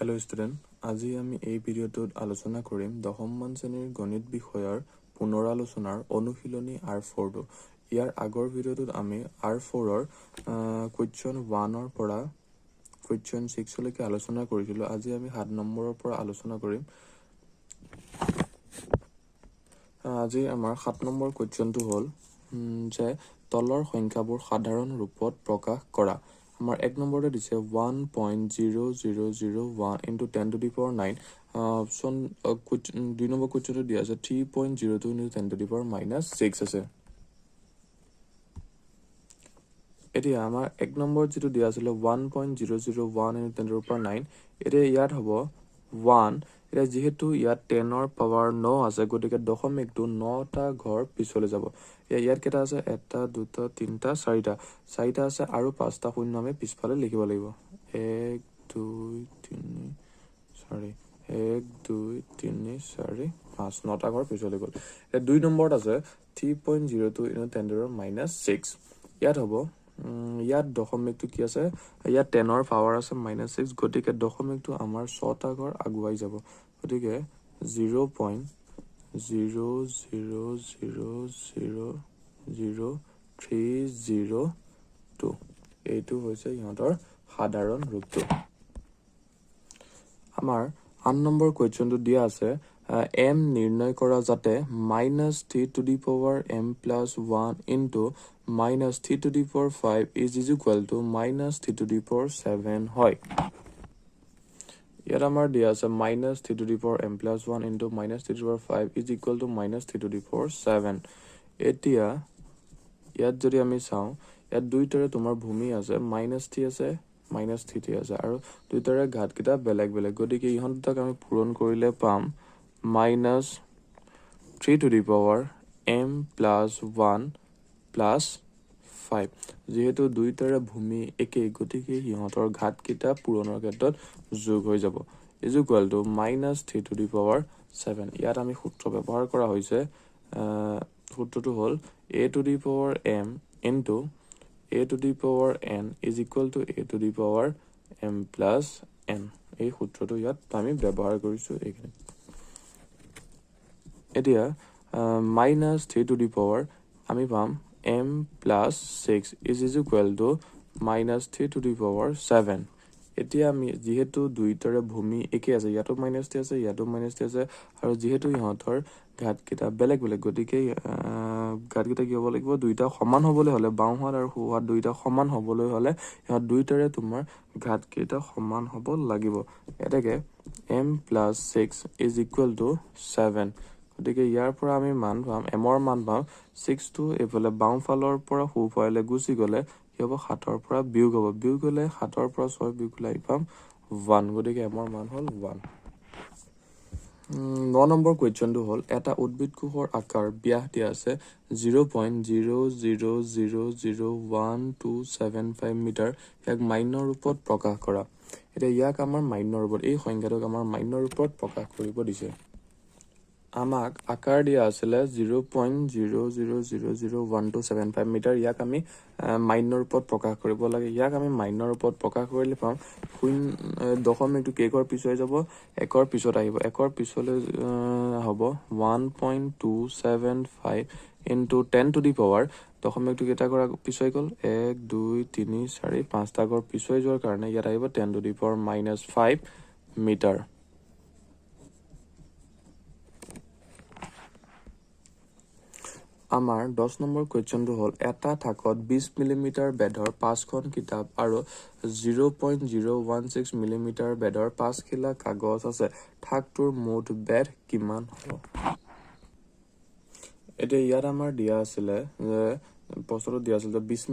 Hello student, আজি আমি এই ভিডিঅ'টোত আলোচনা কৰিম দশমমান শ্ৰেণীৰ গণিত বিষয়ৰ পুনৰালোচনাৰ অনুশীলনী R4 টো। ইয়াৰ আগৰ ভিডিঅ'টোত আমি R4ৰ question 1ৰ পৰা question 6 লৈকে আলোচনা কৰিছিলো। আজি আমি 7 নম্বৰৰ পৰা আলোচনা কৰিম। আজি আমাৰ 7 নম্বৰ questionটো হ'ল যে তলৰ সংখ্যাবোৰ সাধাৰণ ৰূপত প্ৰকাশ কৰা। আমাৰ 1 নম্বৰতে দিছে 1.0001 into 10 to the power 9. Option 2 নম্বৰ কুৱেশ্যনটো দিয়া আছে 3.02 into 10 to the power -6 আছে। এতিয়া আমাৰ 1 নম্বৰ যেটো দিয়া আছিল 1.001 into 10 to the power 9, এতিয়া ইয়াত হ'ব 1। এতিয়া যেহেতু ইয়াত 10 ৰ পাৱাৰ 9 আছে, গতিকে দশমিকটো 9টা ঘৰ পিছলৈ যাব। ইয়াত কেইটা আছে 1 2 3 4টা আছে আৰু 5টা শূন্য আমি পিছফালে লিখিব লাগিব। 1 2 3 4 1 2 3 4 5 9টা ঘৰ পিছলৈ গ'ল। এতিয়া 2 নম্বৰত আছে 3.02 into 10 to the power -6। ইয়াত হ'ব ইয়াত দশমিকটো কি আছে, ইয়াত 10 ৰ পাৱাৰ আছে -6, গতিকে দশমিকটো আমাৰ 6টা ঘৰ আগুৱাই যাব। গতিকে 0.0000302 এইটো হৈছে ইহঁতৰ সাধাৰণ ৰূপটো। আমাৰ 8 নম্বৰ কুৱেশ্যনটো দিয়া আছে m নিৰ্ণয় কৰা যাতে -3 to the power m plus 1 into -3 to the power 5 is equal to -3 to the power 7 হয়। ইয়াত আমাৰ দিয়া আছে -3 to the power m plus 1 into -3 to the power 5 is equal to -3 to the power 7। এতিয়া ইয়াত যদি আমি চাওঁ, ইয়াত দুইটাৰে তোমাৰ ভূমি আছে -3 আছে -3 আছে আৰু দুইটাৰে ঘাতকেইটা বেলেগ বেলেগ, গতিকে ইহঁত দুটাক আমি পূৰণ কৰিলে পাম -3 to the power m plus 1 plus 5। যেহেতু দুইটাৰে ভূমি একেই, গতিকে ইহঁতৰ ঘাতকেইটা পূৰণৰ ক্ষেত্ৰত যোগ হৈ যাব। Is equal to -3 to the power 7। ইয়াত আমি সূত্ৰ ব্যৱহাৰ কৰা হৈছে। সূত্ৰটো হ'ল a to the power m into a to the power n is equal to a to the power m plus n। এই সূত্ৰটো ইয়াত আমি ব্যৱহাৰ কৰিছো এইখিনি। এতিয়া -3 to the power আমি পাম m plus 6 is equal to -3 to the power 7। এতিয়া আমি যেহেতু দুইটাৰে ভূমি একে আছে, ইয়াতো -3 আছে ইয়াতো -3 আছে আৰু যেহেতু ইহঁতৰ ঘাতকেইটা বেলেগ বেলেগ, গতিকে ঘাতকেইটা কি হ'ব লাগিব, দুইটা সমান হ'বলৈ হ'লে বাওঁহাত আৰু সোঁহাত দুইটা সমান হ'বলৈ হ'লে ইহঁত দুইটাৰে তোমাৰ ঘাতকেইটা সমান হ'ব লাগিব। এতেকে m plus 6 is equal to 7। গতিকে ইয়াৰ পৰা আমি মান পাম, এমৰ মান পাম 6টো এইফালে বাওঁফালৰ পৰা সোঁফালে গুচি গ'লে কি হ'ব, 7ৰ পৰা বিয়োগ হ'ব, বিয়োগ হ'লে 7ৰ পৰা 6 বিয়োগ হ'লে আহি পাম 1, গতিকে এমৰ মান হ'ল 1। 9 নম্বৰ কুৱেশ্যনটো হ'ল এটা উদ্ভিদ কোষৰ আকাৰ ব্যাস দিয়া আছে 0.00001275 মিটাৰ, ইয়াক মান্য ৰূপত প্ৰকাশ কৰা। এতিয়া ইয়াক আমাৰ মান্য ৰূপত, এই সংখ্যাটোক আমাৰ মান্য ৰূপত প্ৰকাশ কৰিব দিছে। আমাক আকাৰ দিয়া আছিলে 0.00001275 মিটাৰ, ইয়াক আমি মান্য ৰূপত প্ৰকাশ কৰিব লাগে। ইয়াক আমি মান্য ৰূপত প্ৰকাশ কৰিলে পাম দশমিকটো কেইঘৰ পিছুৱাই যাব, 1ৰ পিছত আহিব, 1ৰ পিছলৈ হ'ব 1.275 into 10 to the power, দশমিকটো কেইটা ঘৰ পিছুৱাই গ'ল 1 2 3 4 5টা ঘৰ পিছুৱাই যোৱাৰ কাৰণে ইয়াত আহিব 10 to the power -5 মিটাৰ। আমাৰ 10 নম্বৰ কুৱেশ্যনটো হ'ল এটা থাকত 20 মিলিমিটাৰ বেধৰ 5খন কিতাপ আৰু 0.016 মিলিমিটাৰ বেধৰ 5 খিলা কাগজ আছে, থাকটোৰ মুঠ বেধ কিমান হ'ব। এতিয়া ইয়াত আমাৰ দিয়া আছিলে যে প্ৰশ্নটো দিয়া আছিল যে 20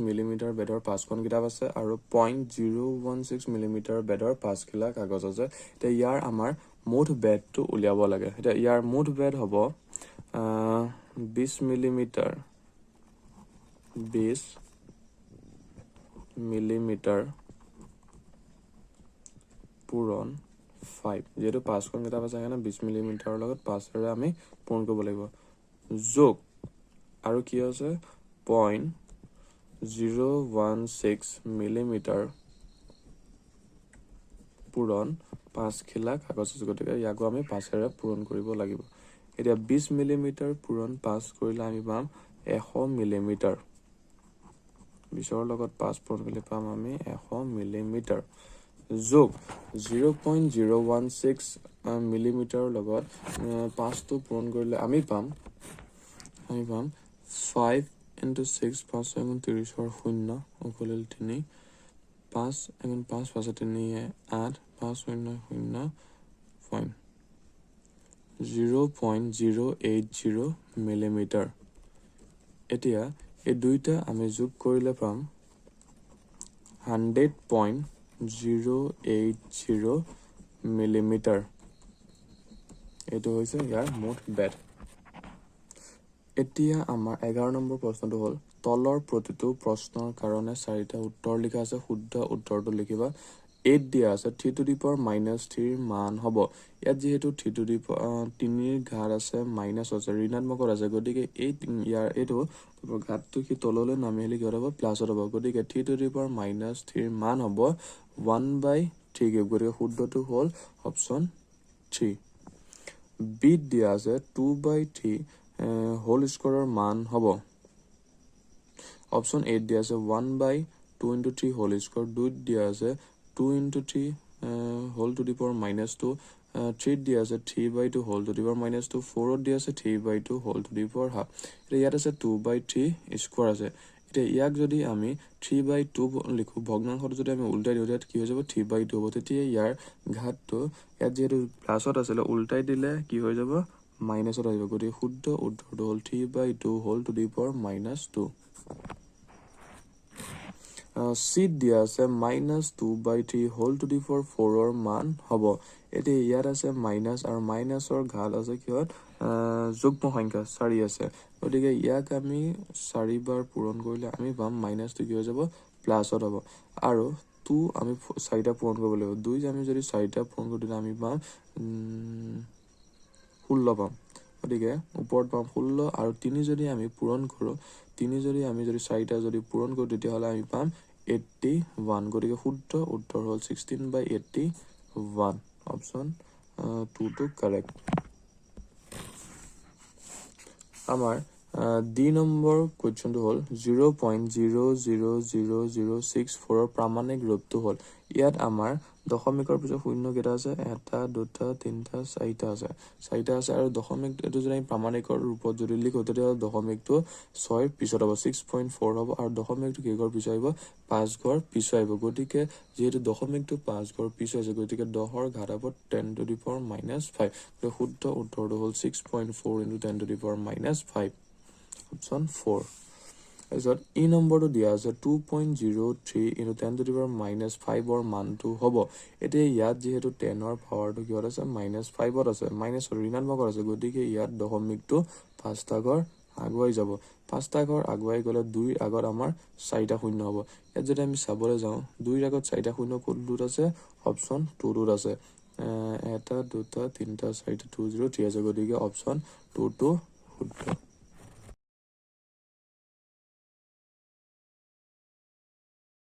মিলিমিটাৰ বেধৰ 5খন কিতাপ আছে আৰু 0.016 মিলিমিটাৰ বেধৰ 5 খিলা কাগজ আছে। এতিয়া ইয়াৰ আমাৰ মুঠ বেধটো উলিয়াব লাগে। এতিয়া ইয়াৰ মুঠ বেধ হ'ব 20 মিলিমিটাৰ পূৰণ 5, যেহেতু 5খন কিতাপ আছে সেইকাৰণে 20 মিলিমিটাৰৰ লগত 5ৰে আমি পূৰণ কৰিব লাগিব, যোগ আৰু কি আছে 0.016 মিলিমিটাৰ পূৰণ 5 খিলা কাগজ আছে গতিকে ইয়াকো আমি 5ৰে পূৰণ কৰিব লাগিব এতিয়া 20 মিলিমিটাৰ পূৰণ 5 কৰিলে আমি পাম 100 মিলিমিটাৰ 20ৰ লগত 5 পূৰণ কৰিলে পাম আমি 100 মিলিমিটাৰ যোগ 0.016 মিলিমিটাৰৰ লগত 5 টো পূৰণ কৰিলে আমি পাম 5 into 6 5 গুণ 30 0 উকলিল 3 5 গুণ 5 5 3 8 5 0 0 0.080 মিলিমিটাৰ এতিয়া এই দুইটা আমি যোগ কৰিলে পাম 100.080 মিলিমিটাৰ এটো হৈছে ইয়াৰ মুঠ বেদ এতিয়া আমাৰ 11 নম্বৰ প্ৰশ্নটো হ'ল তলৰ প্ৰতিটো প্ৰশ্নৰ কাৰণে 4টা উত্তৰ লিখা আছে শুদ্ধ উত্তৰটো লিখিবা 8 দিয়া আছে 3 to the power -3 মান হ'ব ইয়াত যেহেতু 3 to the power 3 ঘাত আছে মাইনাস আছে ঋণাত্মক আছে গতিকে এই ইয়াৰ এটো ঘাতটো কি তললৈ নামি আহিলে কি হ'ব প্লাস হ'ব গতিকে 3 to the power -3 মান হ'ব 1/3 গতিকে শুদ্ধটো হ'ল অপচন 3 বি দিয়া আছে 2/3 হোল স্কোয়াৰৰ মান হ'ব অপচন 8 দিয়া আছে 1/2 into 3 হোল স্কোয়ার 2 দিয়া আছে 2 into 3 whole to the power -2 3 দিয়া আছে 3/2 হোল টু দি পাওয়ার -2 4 দিয়া আছে 3/2 whole to the power half এটা ইয়াত আছে 2/3 স্কোয়ার আছে এটা ইয়াক যদি আমি 3/2 লিখো ভগ্নাংশটো যদি আমি উল্টাই দিও তেতিয়া কি হৈ যাব 3/2 হ'ব তেতিয়া ইয়াৰ ঘাতটো ইয়াত যেহেতু প্লাসত আছিল উল্টাই দিলে কি হৈ যাব মাইনাসত আহিব গতিকে শুদ্ধ উত্তৰটো হ'ল 3/2 হোল টু দি পাওয়ার -2 সিট দিয়া আছে -2/3 হোল টু দি পাওয়ার 4 ৰ মান হ'ব এতে ইয়াত আছে মাইনাস আৰু মাইনাসৰ ঘাত আছে কিহত যুগ্ম সংখ্যা 4 আছে গতিকে ইয়াক আমি 4 বাৰ পূৰণ কৰিলে আমি পাম মাইনাসটো কি হৈ যাব প্লাসত হ'ব আৰু 2 আমি 4টা পূৰণ কৰিব লাগিব 2 আমি যদি 4টা পূৰণ কৰো তেতিয়া আমি পাম 16 পাম গতিকে ওপৰত পাম 16 আৰু 3 যদি আমি পূৰণ কৰো 3 যদি 4টা যদি পূৰণ কৰো তেতিয়া হলে আমি পাম 81 গতিকে শুদ্ধ উত্তৰ হ'ল 16/81 অপচন 2 টো কাৰেক্ট আমাৰ ডি নম্বৰ কোৱেশ্চনটো হ'ল 0.00064 ৰ প্ৰামাণিক ৰূপটো হ'ল ইয়াত আমাৰ দশমিকৰ পিছত শূন্য কেইটা আছে 1 2 3 4টা আছে 4টা আছে আৰু দশমিক এটো যদি আমি প্ৰামাণিকৰ ৰূপত যদি লিখো তেতিয়া দশমিকটো 6 ৰ পিছত হ'ব 6.4 হ'ব আৰু দশমিকটো কি ঘৰ পিছত আহিব 5 ঘৰ পিছত আহিব গতিকে যেহেতু দশমিকটো 5 ঘৰ পিছত আছে গতিকে 10 ৰ ঘাত হ'ব 10 to the power -5 গতিকে শুদ্ধ উত্তৰটো হ'ল 6.4 into 10 to the power -5 option 4 এজত ই নম্বৰটো দিয়া আছে 2.03 into 10 to the power -5 ৰ মানটো হ'ব এতিয়া ইয়াত যেহেতু 10 ৰ পাৱাৰটো কিহত আছে -5ত আছে মাইনাস ঋণাত্মক আছে গতিকে ইয়াত দশমিকটো 5টা ঘৰ আগুৱাই যাব 5টা ঘৰ আগুৱাই গলে 2 ৰ আগত আমাৰ 4টা শূন্য হ'ব ইয়াত যদি আমি চাবলৈ যাওঁ 2 ৰ আগত 4টা শূন্য কোনটোত আছে অপচন 2 টোত আছে 1 2 3 4 20 3 আছে গতিকে অপচন 2 টো শুদ্ধ